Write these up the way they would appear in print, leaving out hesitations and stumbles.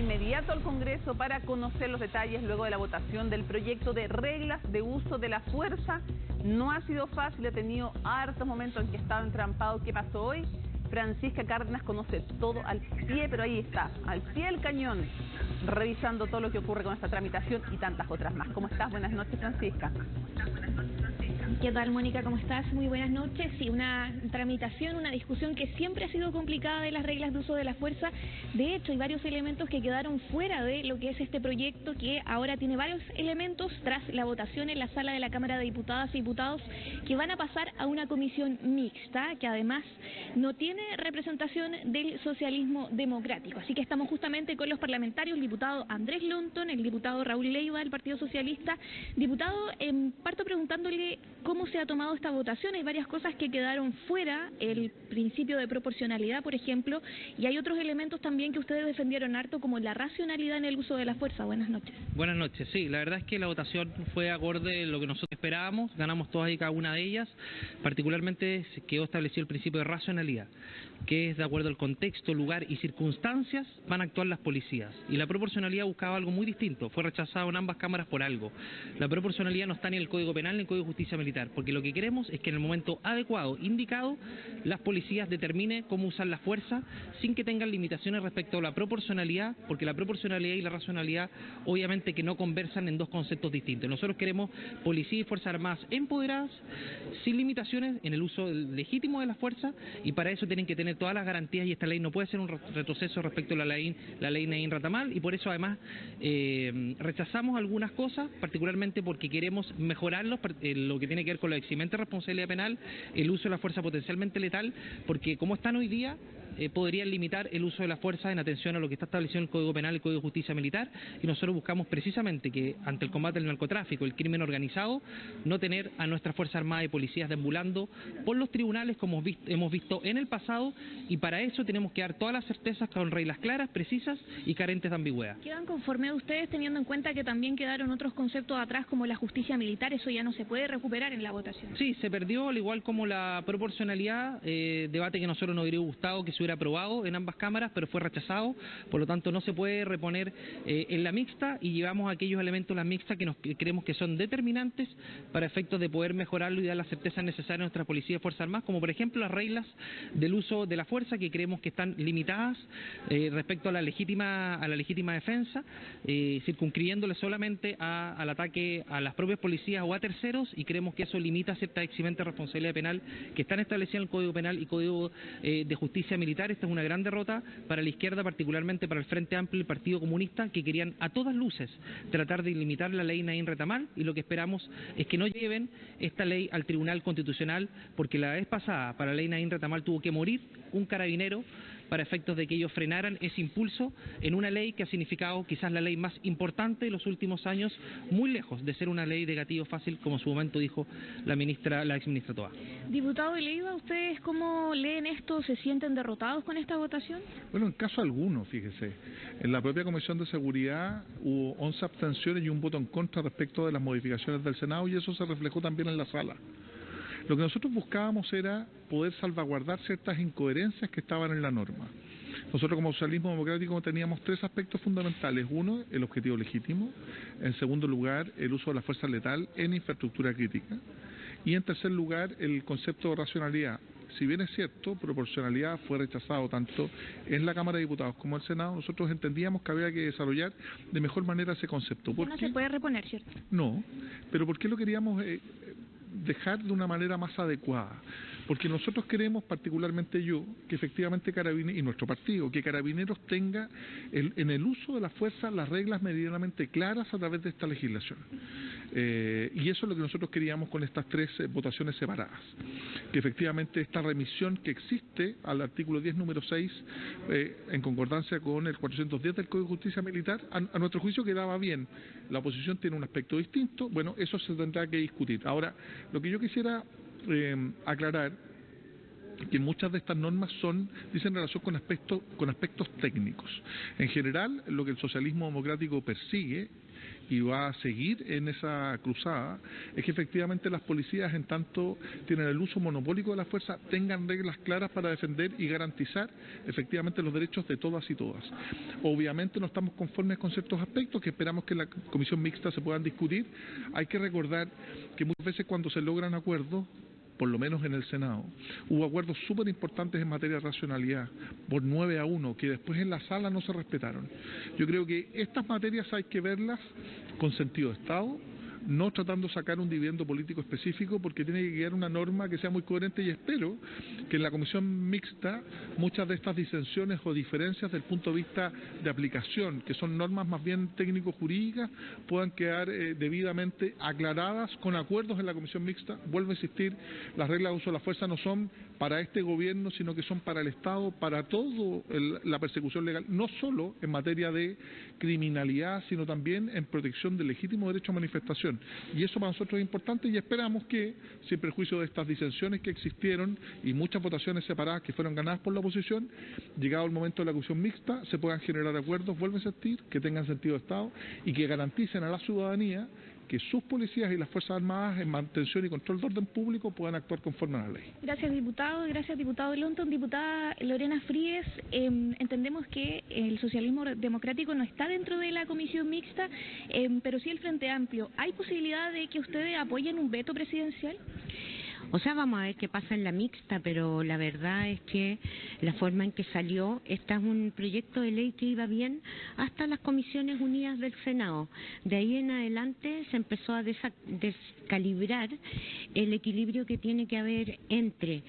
inmediato al Congreso para conocer los detalles luego de la votación del proyecto de reglas de uso de la fuerza. No ha sido fácil, he tenido hartos momentos en que estaba entrampado. ¿Qué pasó hoy? Francisca Cárdenas conoce todo al pie, pero ahí está, al pie del cañón, revisando todo lo que ocurre con esta tramitación y tantas otras más. ¿Cómo estás? Buenas noches, Francisca. ¿Qué tal, Mónica? ¿Cómo estás? Muy buenas noches. Sí, una tramitación, una discusión que siempre ha sido complicada de las reglas de uso de la fuerza. De hecho, hay varios elementos que quedaron fuera de lo que es este proyecto, que ahora tiene varios elementos tras la votación en la sala de la Cámara de Diputadas y Diputados, que van a pasar a una comisión mixta, que además no tiene representación del socialismo democrático. Así que estamos justamente con los parlamentarios, el diputado Andrés Lonton, el diputado Raúl Leiva del Partido Socialista. Diputado, parto preguntándole cómo se ha tomado esta votación. Hay varias cosas que quedaron fuera, el principio de proporcionalidad, por ejemplo, y hay otros elementos también que ustedes defendieron harto, como la racionalidad en el uso de la fuerza. Buenas noches. Buenas noches. Sí, la verdad es que la votación fue acorde a lo que nosotros esperábamos, ganamos todas y cada una de ellas. Particularmente se quedó establecido el principio de racionalidad, que es de acuerdo al contexto, lugar y circunstancias van a actuar las policías. Y la proporcionalidad buscaba algo muy distinto, fue rechazado en ambas cámaras por algo. La proporcionalidad no está ni en el Código Penal ni en el Código de Justicia Militar, porque lo que queremos es que en el momento adecuado, indicado, las policías determinen cómo usar la fuerza sin que tengan limitaciones respecto a la proporcionalidad, porque la proporcionalidad y la racionalidad obviamente que no conversan en dos conceptos distintos. Nosotros queremos policía y Fuerzas Armadas empoderadas, sin limitaciones en el uso legítimo de la fuerza, y para eso tienen que tener todas las garantías, y esta ley no puede ser un retroceso respecto a la ley Nain Ratamal, y por eso además rechazamos algunas cosas, particularmente porque queremos mejorarlos, lo que tiene que ver con la eximente responsabilidad penal, el uso de la fuerza potencialmente letal, porque como están hoy día, podrían limitar el uso de la fuerza en atención a lo que está establecido en el Código Penal y el Código de Justicia Militar, y nosotros buscamos precisamente que ante el combate del narcotráfico, el crimen organizado, no tener a nuestras Fuerzas Armadas y policías deambulando por los tribunales como hemos visto en el pasado, y para eso tenemos que dar todas las certezas con reglas claras, precisas y carentes de ambigüedad. ¿Quedan conforme a ustedes teniendo en cuenta que también quedaron otros conceptos atrás como la justicia militar? Eso ya no se puede recuperar en la votación. Sí, se perdió, al igual como la proporcionalidad, debate que a nosotros nos hubiera gustado que se hubiera aprobado en ambas cámaras, pero fue rechazado, por lo tanto no se puede reponer en la mixta, y llevamos aquellos elementos de la mixta que creemos que son determinantes para efectos de poder mejorarlo y dar las certezas necesarias a nuestra policía y Fuerzas Armadas, como por ejemplo las reglas del uso de la fuerza, que creemos que están limitadas respecto a la legítima defensa, circunscribiéndole solamente al ataque a las propias policías o a terceros, y creemos que eso limita cierta eximente responsabilidad penal que están establecidas en el Código Penal y Código de Justicia Militar. Esta es una gran derrota para la izquierda, particularmente para el Frente Amplio y el Partido Comunista, que querían a todas luces tratar de limitar la ley Nain Retamal, y lo que esperamos es que no lleven esta ley al Tribunal Constitucional, porque la vez pasada para la ley Nain Retamal tuvo que morir un carabinero para efectos de que ellos frenaran ese impulso en una ley que ha significado quizás la ley más importante de los últimos años, muy lejos de ser una ley de gatillo fácil, como en su momento dijo la exministra Toá. Diputado Leiva, ¿ustedes cómo leen esto? ¿Se sienten derrotados con esta votación? Bueno, en caso alguno, fíjese. En la propia Comisión de Seguridad hubo 11 abstenciones y un voto en contra respecto de las modificaciones del Senado, y eso se reflejó también en la sala. Lo que nosotros buscábamos era poder salvaguardar ciertas incoherencias que estaban en la norma. Nosotros como socialismo democrático teníamos tres aspectos fundamentales. Uno, el objetivo legítimo. En segundo lugar, el uso de la fuerza letal en infraestructura crítica. Y en tercer lugar, el concepto de racionalidad. Si bien es cierto, proporcionalidad fue rechazado tanto en la Cámara de Diputados como en el Senado, nosotros entendíamos que había que desarrollar de mejor manera ese concepto. No se puede reponer, ¿cierto? No, pero ¿por qué lo queríamos dejar de una manera más adecuada? Porque nosotros queremos, particularmente yo, que efectivamente Carabineros, y nuestro partido, que Carabineros tenga en el uso de la fuerza las reglas medianamente claras a través de esta legislación. Y eso es lo que nosotros queríamos con estas tres votaciones separadas. Que efectivamente esta remisión que existe al artículo 10, número 6, en concordancia con el 410 del Código de Justicia Militar, a nuestro juicio quedaba bien. La oposición tiene un aspecto distinto, bueno, eso se tendrá que discutir. Ahora, lo que yo quisiera aclarar que muchas de estas normas dicen relación con aspectos técnicos. En general, lo que el socialismo democrático persigue y va a seguir en esa cruzada es que efectivamente las policías, en tanto tienen el uso monopólico de la fuerza, tengan reglas claras para defender y garantizar efectivamente los derechos de todas y todas. Obviamente no estamos conformes con ciertos aspectos que esperamos que en la comisión mixta se puedan discutir. Hay que recordar que muchas veces cuando se logran acuerdos, por lo menos en el Senado, hubo acuerdos súper importantes en materia de racionalidad, por 9-1, que después en la sala no se respetaron. Yo creo que estas materias hay que verlas con sentido de Estado, no tratando de sacar un dividendo político específico, porque tiene que quedar una norma que sea muy coherente, y espero que en la comisión mixta muchas de estas disensiones o diferencias del punto de vista de aplicación, que son normas más bien técnico-jurídicas, puedan quedar debidamente aclaradas con acuerdos en la comisión mixta. Vuelvo a insistir, las reglas de uso de la fuerza no son para este gobierno, sino que son para el Estado, para toda la persecución legal, no solo en materia de criminalidad, sino también en protección del legítimo derecho a manifestación. Y eso para nosotros es importante, y esperamos que, sin perjuicio de estas disensiones que existieron y muchas votaciones separadas que fueron ganadas por la oposición, llegado el momento de la comisión mixta, se puedan generar acuerdos, vuelvo a insistir, que tengan sentido de Estado y que garanticen a la ciudadanía que sus policías y las Fuerzas Armadas en mantención y control de orden público puedan actuar conforme a la ley. Gracias, diputado Lonton. Diputada Lorena Fríes, entendemos que el socialismo democrático no está dentro de la comisión mixta, pero sí el Frente Amplio. ¿Hay posibilidad de que ustedes apoyen un veto presidencial? O sea, vamos a ver qué pasa en la mixta, pero la verdad es que la forma en que salió, este es un proyecto de ley que iba bien hasta las Comisiones Unidas del Senado. De ahí en adelante se empezó a descalibrar el equilibrio que tiene que haber entre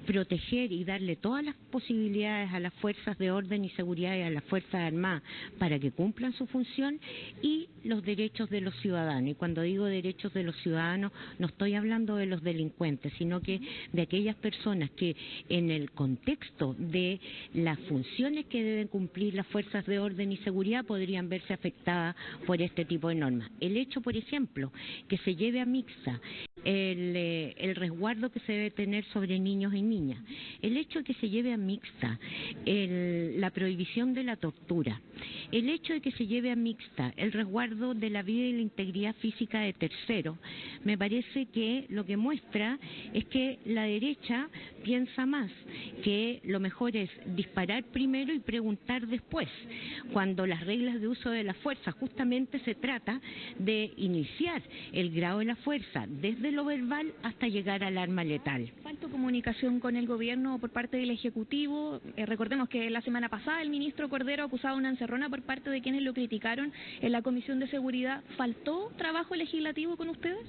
proteger y darle todas las posibilidades a las fuerzas de orden y seguridad y a las Fuerzas Armadas para que cumplan su función, y los derechos de los ciudadanos. Y cuando digo derechos de los ciudadanos, no estoy hablando de los delincuentes, sino que de aquellas personas que en el contexto de las funciones que deben cumplir las fuerzas de orden y seguridad podrían verse afectadas por este tipo de normas. El hecho, por ejemplo, que se lleve a mixta el resguardo que se debe tener sobre niños y niñas, el hecho de que se lleve a mixta la prohibición de la tortura, el hecho de que se lleve a mixta el resguardo de la vida y la integridad física de terceros, me parece que lo que muestra es que la derecha piensa más que lo mejor es disparar primero y preguntar después, cuando las reglas de uso de la fuerza justamente se trata de iniciar el grado de la fuerza desde lo verbal hasta llegar al arma letal. ¿Falta comunicación con el gobierno por parte del Ejecutivo? Recordemos que la semana pasada el ministro Cordero acusaba una encerrona por parte de quienes lo criticaron en la Comisión de Seguridad. ¿Faltó trabajo legislativo con ustedes?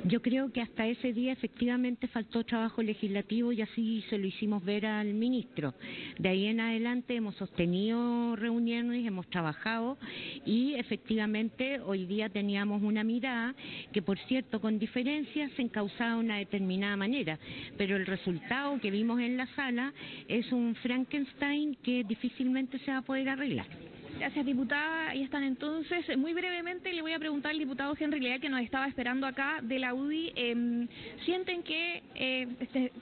Yo creo que hasta ese día efectivamente faltó trabajo legislativo, y así se lo hicimos ver al ministro. De ahí en adelante hemos sostenido reuniones, hemos trabajado, y efectivamente hoy día teníamos una mirada que, por cierto, con diferencia se encauzaba de una determinada manera, pero el resultado que vimos en la sala es un Frankenstein que difícilmente se va a poder arreglar. Gracias, diputada. Ahí están entonces. Muy brevemente le voy a preguntar al diputado Henry Leal, que nos estaba esperando acá de la UDI. ¿Sienten que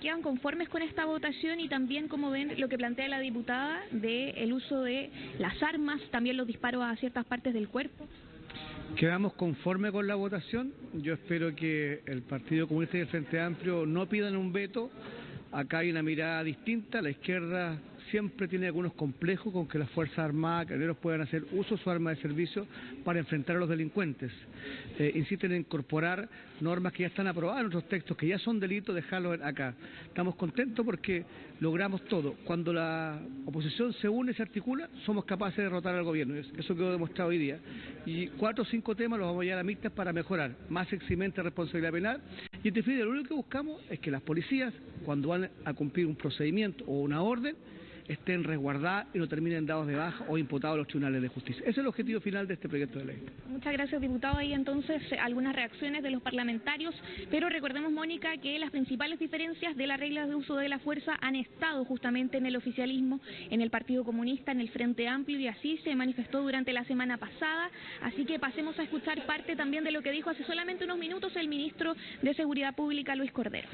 quedan conformes con esta votación, y también cómo ven lo que plantea la diputada del uso de las armas, también los disparos a ciertas partes del cuerpo? Quedamos conformes con la votación. Yo espero que el Partido Comunista y el Frente Amplio no pidan un veto. Acá hay una mirada distinta. La izquierda siempre tiene algunos complejos con que las Fuerzas Armadas, Carabineros puedan hacer uso de su arma de servicio para enfrentar a los delincuentes. Insisten en incorporar normas que ya están aprobadas en otros textos, que ya son delitos, dejarlos acá. Estamos contentos porque logramos todo. Cuando la oposición se une, se articula, somos capaces de derrotar al gobierno. Eso quedó demostrado hoy día. Y 4 o 5 temas los vamos a llevar a mixtas para mejorar. Más eximente responsabilidad penal. Y en definitiva, lo único que buscamos es que las policías, cuando van a cumplir un procedimiento o una orden, estén resguardadas y no terminen dados de baja o imputados a los tribunales de justicia. Ese es el objetivo final de este proyecto de ley. Muchas gracias, diputado. Ahí entonces algunas reacciones de los parlamentarios, pero recordemos, Mónica, que las principales diferencias de las reglas de uso de la fuerza han estado justamente en el oficialismo, en el Partido Comunista, en el Frente Amplio, y así se manifestó durante la semana pasada. Así que pasemos a escuchar parte también de lo que dijo hace solamente unos minutos el ministro de Seguridad Pública, Luis Cordero.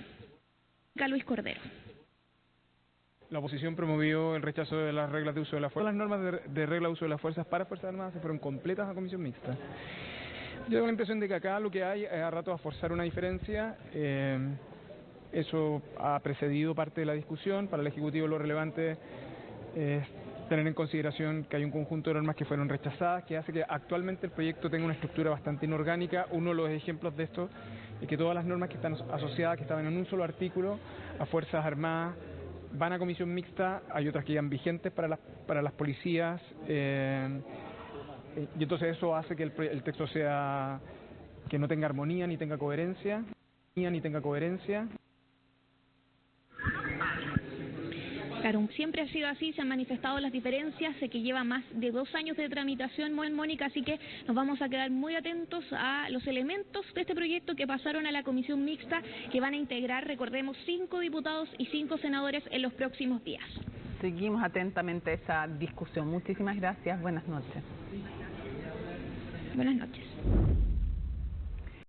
La oposición promovió el rechazo de las reglas de uso de la fuerza. Las normas de regla de uso de las fuerzas para Fuerzas Armadas se fueron completas a comisión mixta. Yo tengo la impresión de que acá lo que hay es a rato a forzar una diferencia. Eso ha precedido parte de la discusión. Para el Ejecutivo lo relevante es tener en consideración que hay un conjunto de normas que fueron rechazadas, que hace que actualmente el proyecto tenga una estructura bastante inorgánica. Uno de los ejemplos de esto es que todas las normas que están asociadas, que estaban en un solo artículo, a Fuerzas Armadas, van a comisión mixta. Hay otras que quedan vigentes para las policías, y entonces eso hace que el texto sea, que no tenga armonía ni tenga coherencia. Claro, siempre ha sido así, se han manifestado las diferencias, sé que lleva más de 2 años de tramitación, Mónica, así que nos vamos a quedar muy atentos a los elementos de este proyecto que pasaron a la comisión mixta, que van a integrar, recordemos, 5 diputados y 5 senadores en los próximos días. Seguimos atentamente esa discusión. Muchísimas gracias, buenas noches. Buenas noches.